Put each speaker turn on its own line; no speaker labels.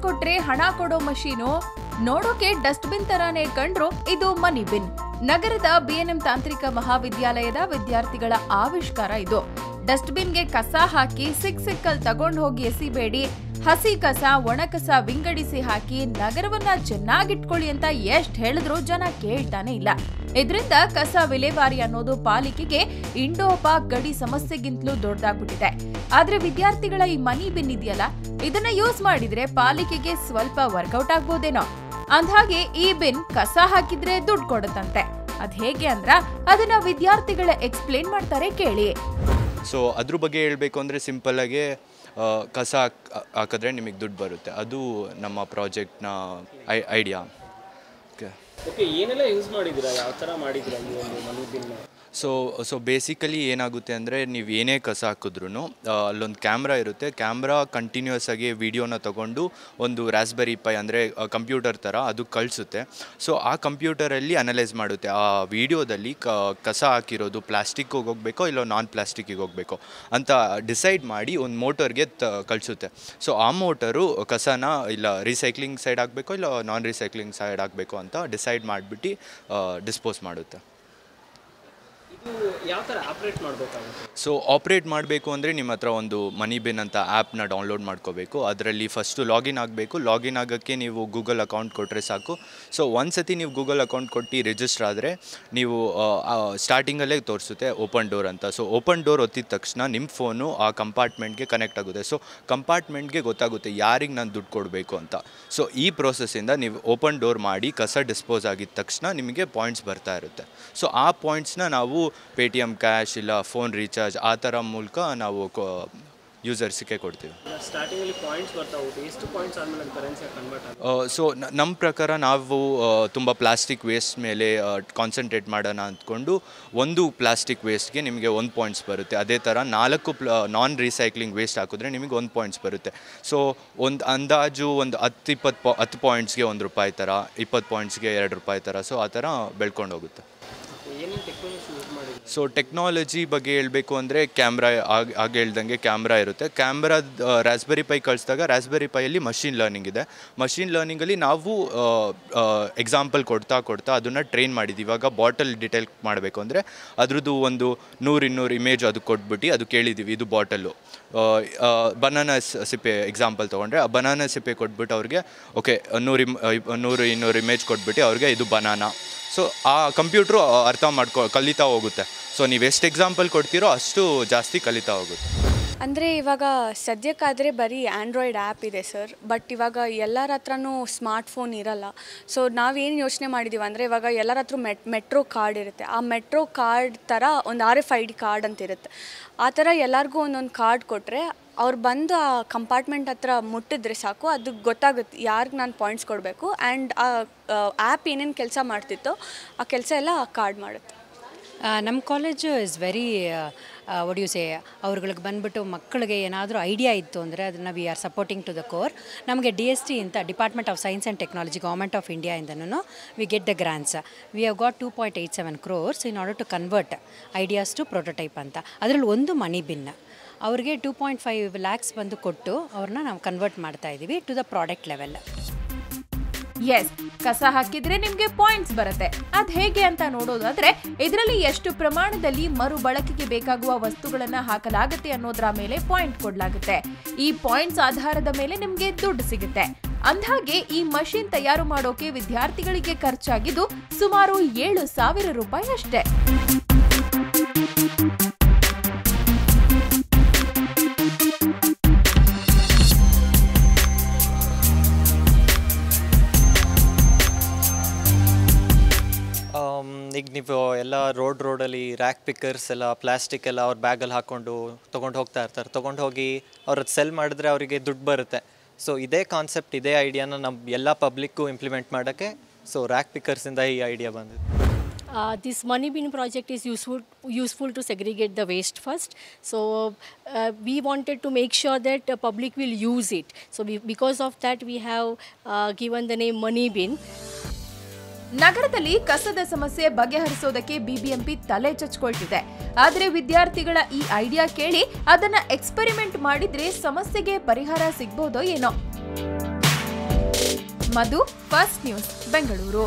ಕೊಟ್ರೆ ಹಣ ಕೊಡೋ ಮಷೀನು, ನೋಡೋಕೆ ಡಸ್ಟ್ಬಿನ್ ತರಾನೇ ಕಂಡ್ರು ಇದು ಮನಿ ಬಿನ್. ನಗರದ ಬಿಎನ್ಎಂ ತಾಂತ್ರಿಕ ಮಹಾವಿದ್ಯಾಲಯದ ವಿದ್ಯಾರ್ಥಿಗಳ ಆವಿಷ್ಕಾರ ಇದು. ಡಸ್ಟ್ಬಿನ್ಗೆ ಕಸ ಹಾಕಿ ಸಿಕ್ಕಲ್ ತಗೊಂಡು ಹೋಗಿ ಎಸಿಬೇಡಿ, ಹಸಿ ಕಸ ಒಣ ಕಸ ವಿಂಗಡಿಸಿ ಹಾಕಿ ನಗರವನ್ನ ಚೆನ್ನಾಗಿಟ್ಕೊಳ್ಳಿ ಅಂತ ಎಷ್ಟ್ ಹೇಳಿದ್ರು ಜನ ಕೇಳ್ತಾನೆ ಇಲ್ಲ. ಇದರಿಂದ ಕಸ ವಿಲೇವಾರಿ ಅನ್ನೋದು ಪಾಲಿಕೆಗೆ ಇಂಡೋ-ಪಾಕ್ ಗಡಿ ಸಮಸ್ಯೆಗಿಂತಲೂ ದೊಡ್ಡದಾಗ್ಬಿಟ್ಟಿದೆ. ಆದ್ರೆ ವಿದ್ಯಾರ್ಥಿಗಳ ಈ ಮನಿ ಬಿನ್ ಇದೆಯಲ್ಲ, ಇದನ್ನ ಯೂಸ್ ಮಾಡಿದ್ರೆ ಪಾಲಿಕೆಗೆ ಸ್ವಲ್ಪ ವರ್ಕೌಟ್ ಆಗ್ಬೋದೇನೋ. ಅಂದ್ಹಾಗೆ ಈ ಬಿನ್ ಕಸ ಹಾಕಿದ್ರೆ ದುಡ್ಡು ಕೊಡುತ್ತಂತೆ. ಅದ್ ಹೇಗೆ ಅಂದ್ರ ಅದನ್ನ ವಿದ್ಯಾರ್ಥಿಗಳೇ ಎಕ್ಸ್ಪ್ಲೇನ್ ಮಾಡ್ತಾರೆ, ಕೇಳಿ.
ಸೊ ಅದ್ರ ಬಗ್ಗೆ ಹೇಳಬೇಕು ಅಂದರೆ ಸಿಂಪಲ್ ಆಗಿ ಕಸ ಹಾಕಿದ್ರೆ ನಿಮಗೆ ದುಡ್ಡು ಬರುತ್ತೆ. ಅದು ನಮ್ಮ ಪ್ರಾಜೆಕ್ಟ್ನ ಐಡಿಯಾ.
ಓಕೆ, ಏನೆಲ್ಲ ಯೂಸ್ ಮಾಡಿದ್ದೀರಾ, ಯಾವ ಥರ ಮಾಡಿದ್ದೀರಾ ಈ ಒಂದು ಮನಿ ಬಿನ್?
ಸೊ ಬೇಸಿಕಲಿ ಏನಾಗುತ್ತೆ ಅಂದರೆ ನೀವು ಏನೇ ಕಸ ಹಾಕಿದ್ರೂ ಅಲ್ಲೊಂದು ಕ್ಯಾಮ್ರಾ ಇರುತ್ತೆ. ಕ್ಯಾಮ್ರಾ ಕಂಟಿನ್ಯೂಸ್ ಆಗಿ ವಿಡಿಯೋನ ತೊಗೊಂಡು ಒಂದು ರಾಸ್ಬೆರಿ ಪೈ ಅಂದರೆ ಕಂಪ್ಯೂಟರ್ ಥರ ಅದು ಕಳಿಸುತ್ತೆ. ಸೊ ಆ ಕಂಪ್ಯೂಟರಲ್ಲಿ ಅನಲೈಸ್ ಮಾಡುತ್ತೆ ಆ ವಿಡಿಯೋದಲ್ಲಿ ಕಸ ಹಾಕಿರೋದು ಪ್ಲಾಸ್ಟಿಕ್ಕಿಗೆ ಹೋಗಬೇಕೋ ಇಲ್ಲ ನಾನ್ ಪ್ಲಾಸ್ಟಿಕ್ಕಿಗೆ ಹೋಗಬೇಕೋ ಅಂತ ಡಿಸೈಡ್ ಮಾಡಿ ಒಂದು ಮೋಟರ್ಗೆ ಕಳಿಸುತ್ತೆ. ಸೊ ಆ ಮೋಟರು ಕಸನ ಇಲ್ಲ ರೀಸೈಕ್ಲಿಂಗ್ ಸೈಡ್ ಆಗಬೇಕೋ ಇಲ್ಲ ನಾನ್ ರೀಸೈಕ್ಲಿಂಗ್ ಸೈಡ್ ಆಗಬೇಕೋ ಅಂತ ಡಿಸೈಡ್ ಮಾಡಿಬಿಟ್ಟು ಡಿಸ್ಪೋಸ್ ಮಾಡುತ್ತೆ. ಸೊ ಆಪ್ರೇಟ್ ಮಾಡಬೇಕು ಅಂದರೆ ನಿಮ್ಮ ಹತ್ರ ಒಂದು ಮನಿ ಬಿನ್ ಅಂತ ಆ್ಯಪ್ನ ಡೌನ್ಲೋಡ್ ಮಾಡ್ಕೋಬೇಕು. ಅದರಲ್ಲಿ ಫಸ್ಟು ಲಾಗಿನ್ ಆಗಬೇಕು. ಲಾಗಿನ್ ಆಗೋಕ್ಕೆ ನೀವು ಗೂಗಲ್ ಅಕೌಂಟ್ ಕೊಟ್ಟರೆ ಸಾಕು. ಸೊ ಒಂದು ಸತಿ ನೀವು ಗೂಗಲ್ ಅಕೌಂಟ್ ಕೊಟ್ಟು ರಿಜಿಸ್ಟರ್ ಆದರೆ ನೀವು ಸ್ಟಾರ್ಟಿಂಗಲ್ಲೇ ತೋರಿಸುತ್ತೆ ಓಪನ್ ಡೋರ್ ಅಂತ. ಸೊ ಓಪನ್ ಡೋರ್ ಒತ್ತಿದ ತಕ್ಷಣ ನಿಮ್ಮ ಫೋನು ಆ ಕಂಪಾರ್ಟ್ಮೆಂಟ್ಗೆ ಕನೆಕ್ಟ್ ಆಗುತ್ತೆ. ಸೊ ಕಂಪಾರ್ಟ್ಮೆಂಟ್ಗೆ ಗೊತ್ತಾಗುತ್ತೆ ಯಾರಿಗೆ ನಾನು ದುಡ್ಡು ಕೊಡಬೇಕು ಅಂತ. ಸೊ ಈ ಪ್ರೋಸೆಸ್ಸಿಂದ ನೀವು ಓಪನ್ ಡೋರ್ ಮಾಡಿ ಕಸ ಡಿಸ್ಪೋಸ್ ಆಗಿದ ತಕ್ಷಣ ನಿಮಗೆ ಪಾಯಿಂಟ್ಸ್ ಬರ್ತಾ ಇರುತ್ತೆ. ಸೊ ಆ ಪಾಯಿಂಟ್ಸ್ನ ನಾವು ಪೇಟಿಎಮ್ ಕ್ಯಾಶ್ ಇಲ್ಲ ಫೋನ್ ರೀಚಾರ್ಜ್ ಆ ಥರ ಮೂಲಕ ನಾವು ಯೂಸರ್ಸಿಗೆ ಕೊಡ್ತೀವಿ. ಸೊ ನಮ್ಮ ಪ್ರಕಾರ ನಾವು ತುಂಬ ಪ್ಲಾಸ್ಟಿಕ್ ವೇಸ್ಟ್ ಮೇಲೆ ಕಾನ್ಸಂಟ್ರೇಟ್ ಮಾಡೋಣ ಅಂದ್ಕೊಂಡು ಒಂದು ಪ್ಲಾಸ್ಟಿಕ್ ವೇಸ್ಟ್ಗೆ ನಿಮಗೆ 1 ಪಾಯಿಂಟ್ಸ್ ಬರುತ್ತೆ. ಅದೇ ಥರ 4 ನಾನ್ ರೀಸೈಕ್ಲಿಂಗ್ ವೇಸ್ಟ್ ಹಾಕಿದ್ರೆ ನಿಮಗೆ 1 ಪಾಯಿಂಟ್ಸ್ ಬರುತ್ತೆ. ಸೊ ಒಂದು ಅಂದಾಜು ಒಂದು 10 ಪಾಯಿಂಟ್ಸ್ಗೆ ₹1 ಥರ, 20 ಪಾಯಿಂಟ್ಸ್ಗೆ ₹2 ಥರ. ಸೊ ಆ ಥರ ಬೆಳ್ಕೊಂಡು ಹೋಗುತ್ತೆ. ಸೊ ಟೆಕ್ನಾಲಜಿ ಬಗ್ಗೆ ಹೇಳಬೇಕು ಅಂದರೆ ಕ್ಯಾಮ್ರಾ ಆಗ ಹೇಳ್ದಂಗೆ ಕ್ಯಾಮ್ರಾ ಇರುತ್ತೆ. ಕ್ಯಾಮ್ರಾ ರಾಸ್ಬೆರಿ ಪೈ ಕಳಿಸಿದಾಗ ರಾಸ್ಬೆರಿ ಪೈಯಲ್ಲಿ ಮಷಿನ್ ಲರ್ನಿಂಗ್ ಇದೆ. ಮಷಿನ್ ಲರ್ನಿಂಗಲ್ಲಿ ನಾವು ಎಕ್ಸಾಂಪಲ್ ಕೊಡ್ತಾ ಅದನ್ನು ಟ್ರೈನ್ ಮಾಡಿದ್ದೀವಿ. ಇವಾಗ ಬಾಟಲ್ ಡಿಟೆಕ್ಟ್ ಮಾಡಬೇಕು ಅಂದರೆ ಅದ್ರದ್ದು ಒಂದು 100-200 ಇಮೇಜ್ ಅದು ಕೊಟ್ಬಿಟ್ಟು ಅದು ಕೇಳಿದ್ದೀವಿ ಇದು ಬಾಟಲ್ಲು. ಬನಾನಾ ಸಿಪ್ಪೆ ಎಕ್ಸಾಂಪಲ್ ತೊಗೊಂಡ್ರೆ ಆ ಬನಾನಾ ಸಿಪ್ಪೆ ಕೊಟ್ಬಿಟ್ಟು ಅವ್ರಿಗೆ ಓಕೆ 100-200 ಇಮೇಜ್ ಕೊಟ್ಬಿಟ್ಟು ಅವ್ರಿಗೆ ಇದು ಬನಾನಾ. ಸೊ ಆ ಕಂಪ್ಯೂಟ್ರು ಕಲಿತಾ ಹೋಗುತ್ತೆ. ಸೊ ನೀವು ಎಷ್ಟು ಎಕ್ಸಾಂಪಲ್ ಕೊಡ್ತೀರೋ ಅಷ್ಟು ಜಾಸ್ತಿ ಕಲಿತಾ ಹೋಗುತ್ತೆ.
ಅಂದರೆ ಇವಾಗ ಸದ್ಯಕ್ಕಾದರೆ ಬರೀ ಆ್ಯಂಡ್ರಾಯ್ಡ್ ಆ್ಯಪ್ ಇದೆ ಸರ್, ಬಟ್ ಇವಾಗ ಎಲ್ಲರ ಹತ್ರನೂ ಸ್ಮಾರ್ಟ್ಫೋನ್ ಇರಲ್ಲ. ಸೊ ನಾವೇನು ಯೋಚನೆ ಮಾಡಿದ್ದೀವಿ ಅಂದರೆ ಇವಾಗ ಎಲ್ಲರ ಹತ್ರ ಮೆಟ್ರೋ ಕಾರ್ಡ್ ಇರುತ್ತೆ. ಆ ಮೆಟ್ರೋ ಕಾರ್ಡ್ ಥರ ಒಂದು RFID ಕಾರ್ಡ್ ಅಂತ ಇರುತ್ತೆ. ಆ ಥರ ಎಲ್ಲರಿಗೂ ಒಂದೊಂದು ಕಾರ್ಡ್ ಕೊಟ್ಟರೆ ಅವ್ರು ಬಂದು ಆ ಕಂಪಾರ್ಟ್ಮೆಂಟ್ ಹತ್ರ ಮುಟ್ಟಿದ್ರೆ ಸಾಕು, ಅದು ಗೊತ್ತಾಗುತ್ತೆ ಯಾರಿಗೆ ನಾನು ಪಾಯಿಂಟ್ಸ್ ಕೊಡಬೇಕು. ಆ್ಯಂಡ್ ಆ ಆ್ಯಪ್ ಏನೇನು ಕೆಲಸ ಮಾಡ್ತಿತ್ತೋ ಆ ಕೆಲಸ ಎಲ್ಲ ಕಾರ್ಡ್ ಮಾಡುತ್ತೆ.
ನಮ್ಮ college is very what you say, ಅವ್ರುಗಳಿಗೆ ಬಂದುಬಿಟ್ಟು ಮಕ್ಕಳಿಗೆ ಏನಾದರೂ ಐಡಿಯಾ ಇತ್ತು ಅಂದರೆ ಅದನ್ನು we are supporting to the core. ನಮಗೆ DST ಅಂತ department of science and technology government of ಇಂಡಿಯಾಯಿಂದನೂ we get the grants. We have got 2.87 crores in order to convert ideas to prototype ಅಂತ. ಅದರಲ್ಲಿ ಒಂದು ಮನಿ ಬಿನ್ ಅವ್ರಿಗೆ 2.5 lakhs ಬಂದು ಕೊಟ್ಟು ಅವ್ರನ್ನ ನಾವು ಕನ್ವರ್ಟ್ ಮಾಡ್ತಾ ಇದ್ದೀವಿ to the product level.
Yes, ಕಸ ಹಾಕಿದ್ರೆ ನಿಮ್ಗೆ ಪಾಯಿಂಟ್ಸ್ ಬರುತ್ತೆ. ಅದ್ ಹೇಗೆ ಅಂತ ನೋಡೋದಾದ್ರೆ ಇದರಲ್ಲಿ ಎಷ್ಟು ಪ್ರಮಾಣದಲ್ಲಿ ಮರು ಬಳಕೆಗೆ ಬೇಕಾಗುವ ವಸ್ತುಗಳನ್ನ ಹಾಕಲಾಗುತ್ತೆ ಅನ್ನೋದ್ರ ಮೇಲೆ ಪಾಯಿಂಟ್ ಕೊಡ್ಲಾಗುತ್ತೆ. ಈ ಪಾಯಿಂಟ್ಸ್ ಆಧಾರದ ಮೇಲೆ ನಿಮ್ಗೆ ದುಡ್ಡು ಸಿಗುತ್ತೆ. ಅಂದ್ಹಾಗೆ ಈ ಮಷೀನ್ ತಯಾರು ಮಾಡೋಕೆ ವಿದ್ಯಾರ್ಥಿಗಳಿಗೆ ಖರ್ಚಾಗಿದ್ದು ಸುಮಾರು ₹7,000 ಅಷ್ಟೇ.
ಈಗ ನೀವು ಎಲ್ಲ ರೋಡಲ್ಲಿ ರ್ಯಾಕ್ ಪಿಕ್ಕರ್ಸ್ ಎಲ್ಲ ಪ್ಲಾಸ್ಟಿಕ್ ಎಲ್ಲ ಅವ್ರ ಬ್ಯಾಗಲ್ಲಿ ಹಾಕ್ಕೊಂಡು ತೊಗೊಂಡು ಹೋಗ್ತಾ ಇರ್ತಾರೆ. ತೊಗೊಂಡು ಹೋಗಿ ಅವ್ರದ್ದು ಸೆಲ್ ಮಾಡಿದ್ರೆ ಅವರಿಗೆ ದುಡ್ಡು ಬರುತ್ತೆ. ಸೊ ಇದೇ ಕಾನ್ಸೆಪ್ಟ್, ಇದೇ ಐಡಿಯಾನ ನಮ್ಮ ಎಲ್ಲ ಪಬ್ಲಿಕ್ಕು ಇಂಪ್ಲಿಮೆಂಟ್ ಮಾಡೋಕ್ಕೆ ಸೊ ರ್ಯಾಕ್ ಪಿಕ್ಕರ್ಸಿಂದ ಈ ಐಡಿಯಾ ಬಂದಿದೆ.
This money bin project is useful to segregate the waste first. So we wanted to make sure that the public will use it. So because of that we have given the name money bin.
ನಗರದಲ್ಲಿ ಕಸದ ಸಮಸ್ಯೆ ಬಗೆಹರಿಸೋದಕ್ಕೆ BBMP ತಲೆ ಚಚ್ಕೊಳ್ತಿದೆ. ಆದ್ರೆ ವಿದ್ಯಾರ್ಥಿಗಳ ಈ idea ಕೇಳಿ ಅದನ್ನ experiment ಮಾಡಿದ್ರೆ ಸಮಸ್ಯೆಗೆ ಪರಿಹಾರ ಸಿಗ್ಬೋದೋ ಏನೋ. ಮಧು, ಫಸ್ಟ್ ನ್ಯೂಸ್, ಬೆಂಗಳೂರು.